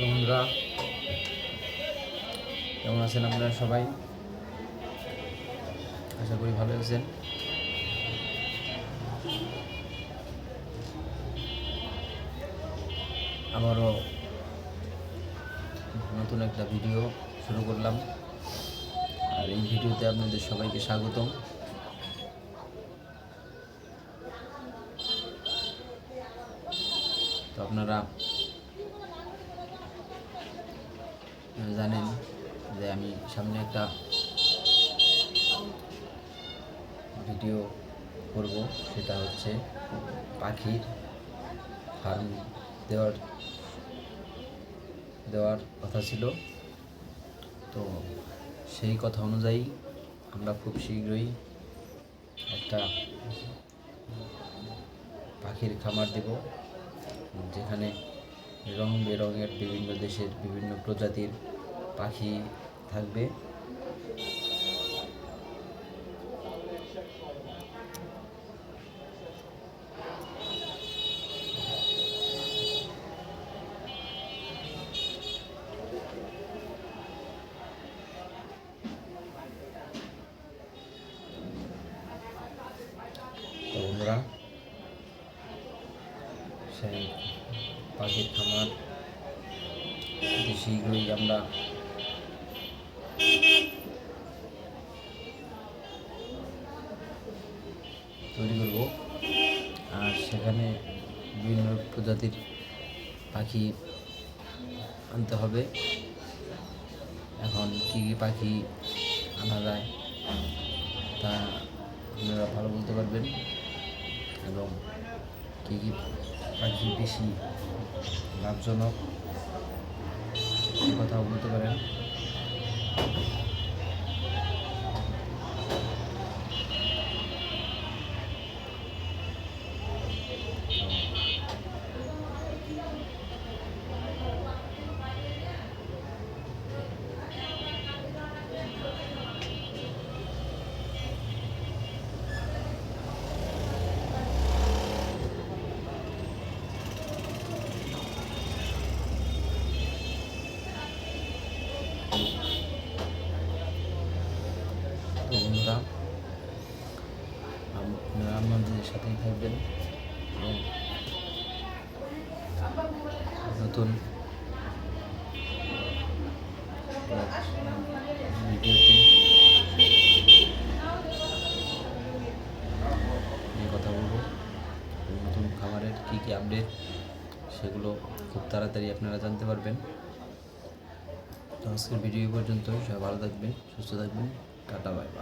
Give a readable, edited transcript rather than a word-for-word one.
বন্ধুরা, কেমন আছেন আপনারা সবাই? আশা করি ভালো আছেন। আবারও নতুন একটা ভিডিও শুরু করলাম, আর এই ভিডিওতে আপনাদের সবাইকে স্বাগতম। তো আপনারা জানেন যে আমি সামনে একটা ভিডিও করব, সেটা হচ্ছে পাখির ফার্ম দেওয়ার কথা ছিল। তো সেই কথা অনুযায়ী আমরা খুব শীঘ্রই একটা পাখির খামার দেব, যেখানে রং বেরঙের বিভিন্ন দেশের বিভিন্ন প্রজাতির পাখি থাকবে। তো বন্ধুরা, সেই পাখির খামার অতি শীঘ্রই আমরা তৈরি করব, আর সেখানে বিভিন্ন প্রজাতির পাখি আনতে হবে। এখন কী কী পাখি আনা যায় তা আপনারা ভালো বলতে পারবেন, এবং কী কী পাখি বেশি লাভজনক এই কথাও বলতে পারেন। তো বন্ধুরা, আপনারা আমাদের সাথেই থাকবেন এবং নতুন ভিডিওতে নিয়ে কথা বলবো। নতুন খামারের কী কী আপডেট সেগুলো খুব তাড়াতাড়ি আপনারা জানতে পারবেন। তো আজকের ভিডিও পর্যন্ত, সবাই ভালো থাকবেন, সুস্থ থাকবেন। Tata, bye bye.